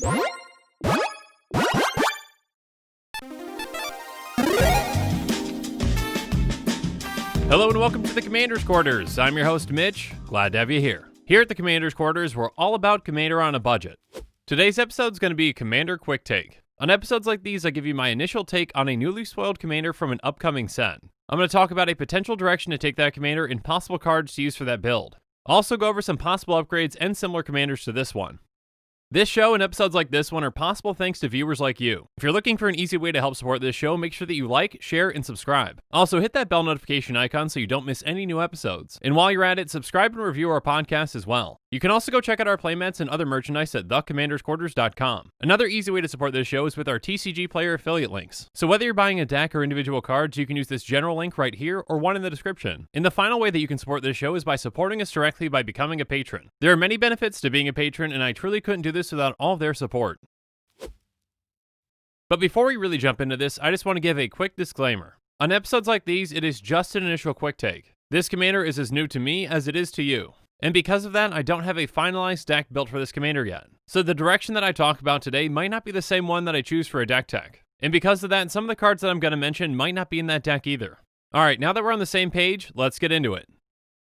Hello and welcome to the Commander's Quarters. I'm your host Mitch, glad to have you here. Here at the Commander's Quarters, we're all about Commander on a budget. Today's episode is going to be a Commander Quick Take. On episodes like these, I give you my initial take on a newly spoiled Commander from an upcoming set. I'm going to talk about a potential direction to take that Commander and possible cards to use for that build. I'll also go over some possible upgrades and similar Commanders to this one. This show and episodes like this one are possible thanks to viewers like you. If you're looking for an easy way to help support this show, make sure that you like, share, and subscribe. Also, hit that bell notification icon so you don't miss any new episodes. And while you're at it, subscribe and review our podcast as well. You can also go check out our playmats and other merchandise at thecommandersquarters.com. Another easy way to support this show is with our TCG player affiliate links. So whether you're buying a deck or individual cards, you can use this general link right here or one in the description. And the final way that you can support this show is by supporting us directly by becoming a patron. There are many benefits to being a patron, and I truly couldn't do this without all of their support. But before we really jump into this, I just want to give a quick disclaimer. On episodes like these, it is just an initial quick take. This Commander is as new to me as it is to you. And because of that, I don't have a finalized deck built for this Commander yet. So the direction that I talk about today might not be the same one that I choose for a deck tech. And because of that, some of the cards that I'm going to mention might not be in that deck either. Alright, now that we're on the same page, let's get into it.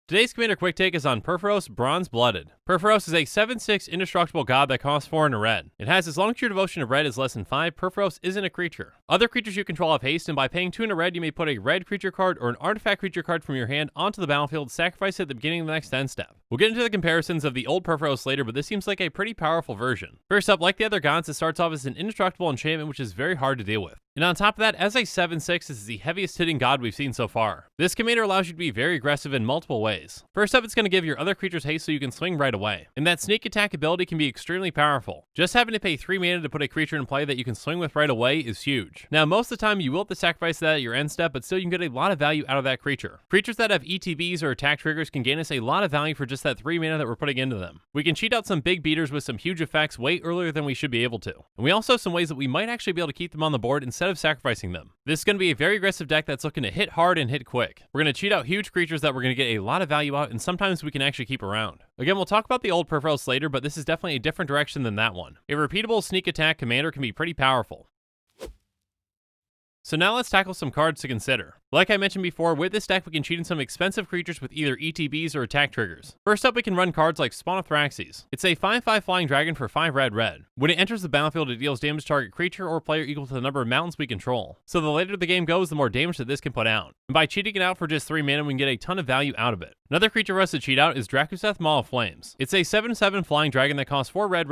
Today's Commander Quick Take is on Purphoros Bronze-Blooded. Purphoros is a 7/6 indestructible god that costs 4 and a red. It has as long as your devotion of red is less than 5, Purphoros isn't a creature. Other creatures you control have haste, and by paying 2 and a red, you may put a red creature card or an artifact creature card from your hand onto the battlefield, sacrifice it at the beginning of the next end step. We'll get into the comparisons of the old Purphoros later, but this seems like a pretty powerful version. First up, like the other gods, it starts off as an indestructible enchantment, which is very hard to deal with. And on top of that, as a 7/6, this is the heaviest hitting god we've seen so far. This Commander allows you to be very aggressive in multiple ways. First up, it's going to give your other creatures haste so you can swing right away. And that sneak attack ability can be extremely powerful. Just having to pay 3 mana to put a creature in play that you can swing with right away is huge. Now, most of the time you will have to sacrifice that at your end step, but still you can get a lot of value out of that creature. Creatures that have ETBs or attack triggers can gain us a lot of value for just that 3 mana that we're putting into them. We can cheat out some big beaters with some huge effects way earlier than we should be able to. And we also have some ways that we might actually be able to keep them on the board instead of sacrificing them. This is going to be a very aggressive deck that's looking to hit hard and hit quick. We're going to cheat out huge creatures that we're going to get a lot of value out, and sometimes we can actually keep around. Again, we'll talk about the old Purphoros later, but this is definitely a different direction than that one. A repeatable sneak attack Commander can be pretty powerful. So now let's tackle some cards to consider. Like I mentioned before, with this deck we can cheat in some expensive creatures with either ETBs or attack triggers. First up, we can run cards like Spawn of Thraxes. It's a 5/5 flying dragon for 5 red. When it enters the battlefield, it deals damage to target creature or player equal to the number of mountains we control. So the later the game goes, the more damage that this can put out. And by cheating it out for just 3 mana, we can get a ton of value out of it. Another creature for us to cheat out is Drakuseth Maw of Flames. It's a 7/7 flying dragon that costs 4 red.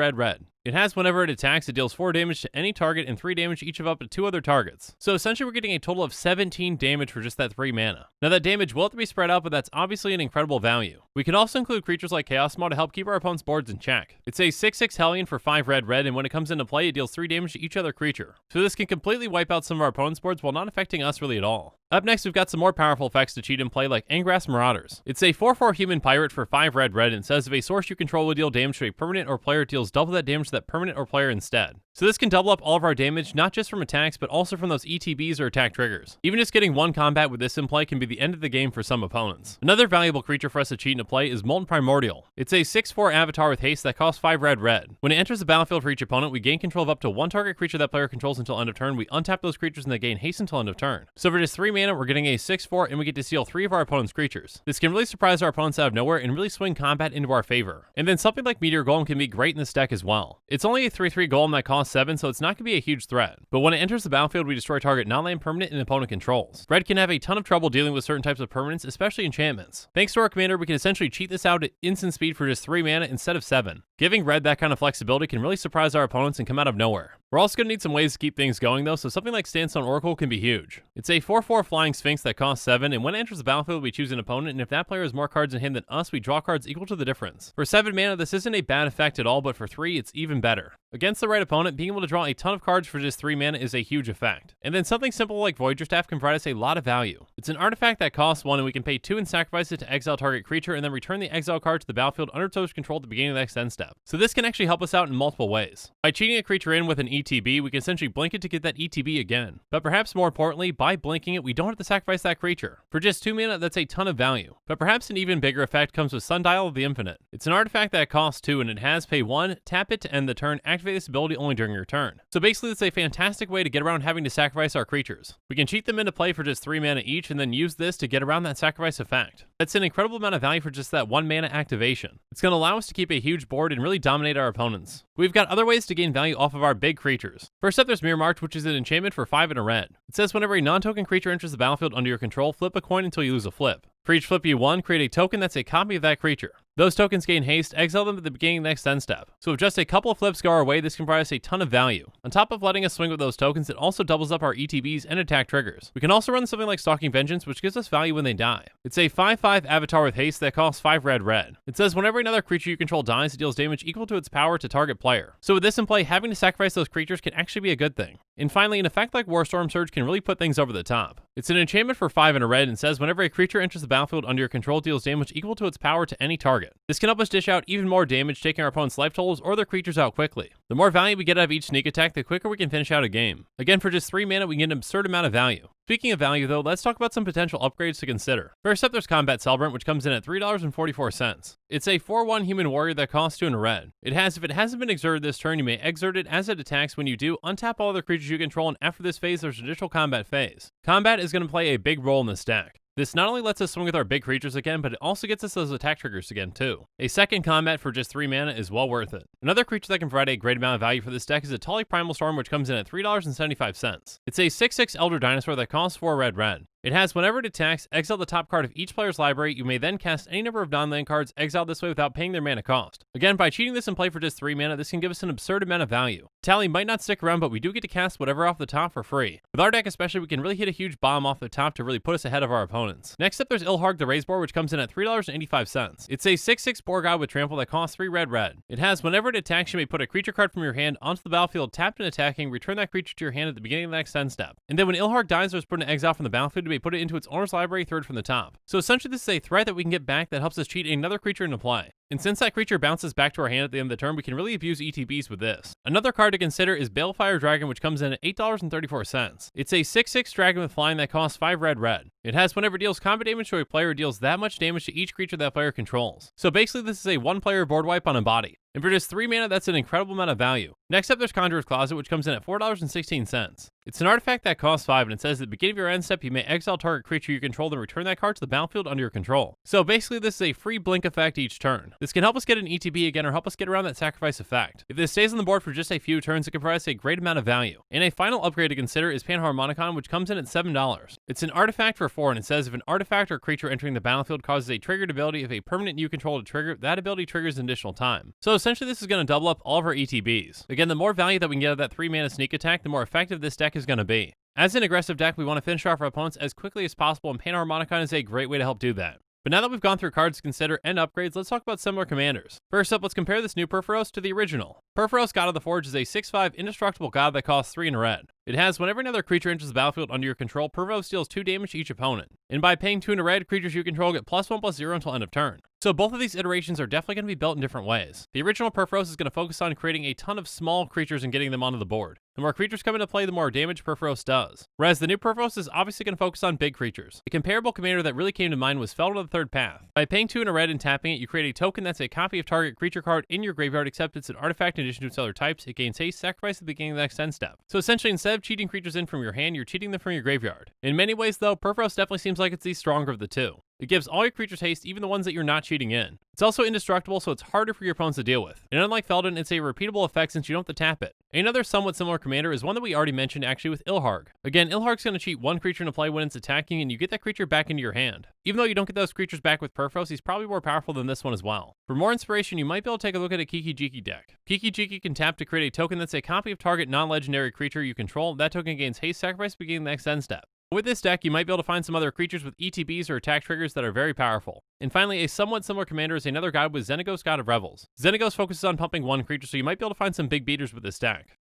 It has whenever it attacks, it deals 4 damage to any target and 3 damage each of up to 2 other targets. So essentially we're getting a total of 17 damage for just that 3 mana. Now that damage will have to be spread out, but that's obviously an incredible value. We can also include creatures like Chaos Maw to help keep our opponent's boards in check. It's a 6/6 Hellion for 5 red, and when it comes into play, it deals 3 damage to each other creature. So this can completely wipe out some of our opponent's boards while not affecting us really at all. Up next, we've got some more powerful effects to cheat and play like Angrass Marauders. It's a 4/4 human pirate for 5 red, and says if a source you control will deal damage to a permanent or player, it deals double that damage to that permanent or player instead. So this can double up all of our damage, not just from attacks, but also from those ETBs or attack triggers. Even just getting one combat with this in play can be the end of the game for some opponents. Another valuable creature for us to cheat and to play is Molten Primordial. It's a 6/4 avatar with haste that costs 5 red. When it enters the battlefield for each opponent, we gain control of up to 1 target creature that player controls until end of turn. We untap those creatures and they gain haste until end of turn. So for just 3 mana, we're getting a 6/4 and we get to steal 3 of our opponent's creatures. This can really surprise our opponents out of nowhere and really swing combat into our favor. And then something like Meteor Golem can be great in this deck as well. It's only a 3/3 golem that costs 7, so it's not going to be a huge threat. But when it enters the battlefield, we destroy target non-land permanent and opponent controls. Red can have a ton of trouble dealing with certain types of permanents, especially enchantments. Thanks to our commander, we can essentially cheat this out at instant speed for just 3 mana instead of 7. Giving red that kind of flexibility can really surprise our opponents and come out of nowhere. We're also going to need some ways to keep things going though, so something like Sandstone Oracle can be huge. It's a 4/4 flying sphinx that costs 7, and when it enters the battlefield, we choose an opponent, and if that player has more cards in hand than us, we draw cards equal to the difference. For 7 mana, this isn't a bad effect at all, but for 3, it's even better. Against the right opponent, being able to draw a ton of cards for just 3 mana is a huge effect. And then something simple like Voyager Staff can provide us a lot of value. It's an artifact that costs 1, and we can pay 2 and sacrifice it to exile target creature, and then return the exile card to the battlefield under its owner's control at the beginning of the next end step. step. So this can actually help us out in multiple ways. By cheating a creature in with an ETB, we can essentially blink it to get that ETB again. But perhaps more importantly, by blinking it, we don't have to sacrifice that creature. For just 2 mana, that's a ton of value. But perhaps an even bigger effect comes with Sundial of the Infinite. It's an artifact that costs 2 and it has pay 1, tap it to end the turn, activate this ability only during your turn. So basically it's a fantastic way to get around having to sacrifice our creatures. We can cheat them into play for just 3 mana each and then use this to get around that sacrifice effect. That's an incredible amount of value for just that 1 mana activation. It's going to allow us to keep a huge board and really dominate our opponents. We've got other ways to gain value off of our big creatures. First up, there's Mirror March, which is an enchantment for 5 and a red. It says whenever a non-token creature enters the battlefield under your control, flip a coin until you lose a flip. For each flip you won, create a token that's a copy of that creature. Those tokens gain haste, exile them at the beginning of the next end step. So if just a couple of flips go our way, this can provide us a ton of value. On top of letting us swing with those tokens, it also doubles up our ETBs and attack triggers. We can also run something like Stalking Vengeance, which gives us value when they die. It's a 5/5 avatar with haste that costs 5 red. It says whenever another creature you control dies, it deals damage equal to its power to target player. So with this in play, having to sacrifice those creatures can actually be a good thing. And finally, an effect like Warstorm Surge can really put things over the top. It's an enchantment for 5 and a red and says whenever a creature enters the battlefield under your control, deals damage equal to its power to any target. This can help us dish out even more damage, taking our opponent's life totals or their creatures out quickly. The more value we get out of each sneak attack, the quicker we can finish out a game. Again, for just 3 mana, we get an absurd amount of value. Speaking of value though, let's talk about some potential upgrades to consider. First up, there's Combat Celebrant, which comes in at $3.44. It's a 4/1 human warrior that costs 2 and a red. It has, if it hasn't been exerted this turn, you may exert it as it attacks. When you do, untap all other creatures you control, and after this phase, there's an additional combat phase. Combat is going to play a big role in this deck. This not only lets us swing with our big creatures again, but it also gets us those attack triggers again too. A second combat for just 3 mana is well worth it. Another creature that can provide a great amount of value for this deck is a Tali Primal Storm, which comes in at $3.75. It's a 6/6 Elder Dinosaur that costs 4 red. It has whenever it attacks, exile the top card of each player's library. You may then cast any number of non-land cards exiled this way without paying their mana cost. Again, by cheating this in play for just 3 mana, this can give us an absurd amount of value. Tally might not stick around, but we do get to cast whatever off the top for free. With our deck especially, we can really hit a huge bomb off the top to really put us ahead of our opponents. Next up, there's Ilharg the Razeboar, which comes in at $3.85. It's a 6/6 Boar God with Trample that costs 3 red. It has whenever it attacks, you may put a creature card from your hand onto the battlefield tapped and attacking, return that creature to your hand at the beginning of the next end step. And then when Ilharg dies or is put in exile from the battlefield, you may put it into its owner's library third from the top. So essentially this is a threat that we can get back that helps us cheat another creature into play. And since that creature bounces back to our hand at the end of the turn, we can really abuse ETBs with this. Another card to consider is Balefire Dragon, which comes in at $8.34. It's a 6/6 dragon with flying that costs 5 red. It has whenever it deals combat damage to a player, it deals that much damage to each creature that player controls. So basically this is a 1-player board wipe on a body. And for just 3 mana, that's an incredible amount of value. Next up, there's Conjurer's Closet, which comes in at $4.16. It's an artifact that costs 5, and it says at the beginning of your end step, you may exile target creature you control, then return that card to the battlefield under your control. So basically, this is a free blink effect each turn. This can help us get an ETB again, or help us get around that sacrifice effect. If this stays on the board for just a few turns, it can provide us a great amount of value. And a final upgrade to consider is Panharmonicon, which comes in at $7. It's an artifact for 4, and it says if an artifact or creature entering the battlefield causes a triggered ability of a permanent you control to trigger, that ability triggers an additional time. So essentially, this is going to double up all of our ETBs. Again, the more value that we can get out of that 3 mana sneak attack, the more effective this deck is going to be. As an aggressive deck, we want to finish off our opponents as quickly as possible, and Panharmonicon is a great way to help do that. But now that we've gone through cards to consider and upgrades, let's talk about similar commanders. First up, let's compare this new Purphoros to the original. Purphoros, God of the Forge, is a 6/5 indestructible god that costs 3 red. It has whenever another creature enters the battlefield under your control, Purphoros deals 2 damage to each opponent. And by paying 2 red, creatures you control get +1/+0 until end of turn. So both of these iterations are definitely going to be built in different ways. The original Purphoros is going to focus on creating a ton of small creatures and getting them onto the board. The more creatures come into play, the more damage Purphoros does. Whereas the new Purphoros is obviously going to focus on big creatures. A comparable commander that really came to mind was Felden of the Third Path. By paying 2 red and tapping it, you create a token that's a copy of target creature card in your graveyard, except it's an artifact in addition to its other types. It gains haste, sacrifice at the beginning of the next end step. So essentially, instead of cheating creatures in from your hand, you're cheating them from your graveyard. In many ways though, Purphoros definitely seems like it's the stronger of the two. It gives all your creatures haste, even the ones that you're not cheating in. It's also indestructible, so it's harder for your opponents to deal with. And unlike Felden, it's a repeatable effect since you don't have to tap it. Another somewhat similar commander is one that we already mentioned actually with Ilharg. Again, Ilharg's going to cheat 1 creature into play when it's attacking, and you get that creature back into your hand. Even though you don't get those creatures back with Purphoros, he's probably more powerful than this one as well. For more inspiration, you might be able to take a look at a Kiki-Jiki deck. Kiki-Jiki can tap to create a token that's a copy of target non-legendary creature you control. That token gains haste, sacrifice beginning the next end step. With this deck, you might be able to find some other creatures with ETBs or attack triggers that are very powerful. And finally, a somewhat similar commander is another god with Xenagos, God of Revels. Xenagos focuses on pumping 1 creature, so you might be able to find some big beaters with this deck.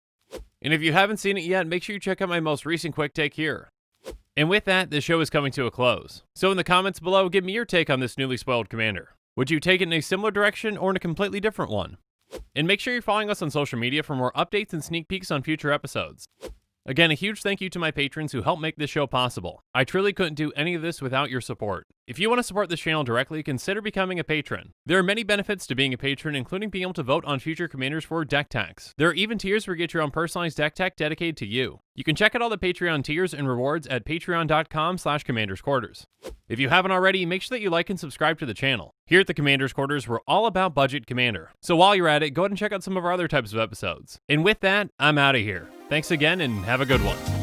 And if you haven't seen it yet, make sure you check out my most recent quick take here. And with that, this show is coming to a close. So in the comments below, give me your take on this newly spoiled commander. Would you take it in a similar direction or in a completely different one? And make sure you're following us on social media for more updates and sneak peeks on future episodes. Again, a huge thank you to my patrons who help make this show possible. I truly couldn't do any of this without your support. If you want to support this channel directly, consider becoming a patron. There are many benefits to being a patron, including being able to vote on future commanders for deck techs. There are even tiers where you get your own personalized deck tech dedicated to you. You can check out all the Patreon tiers and rewards at patreon.com/commandersquarters. If you haven't already, make sure that you like and subscribe to the channel. Here at the Commander's Quarters, we're all about budget commander. So while you're at it, go ahead and check out some of our other types of episodes. And with that, I'm out of here. Thanks again and have a good one.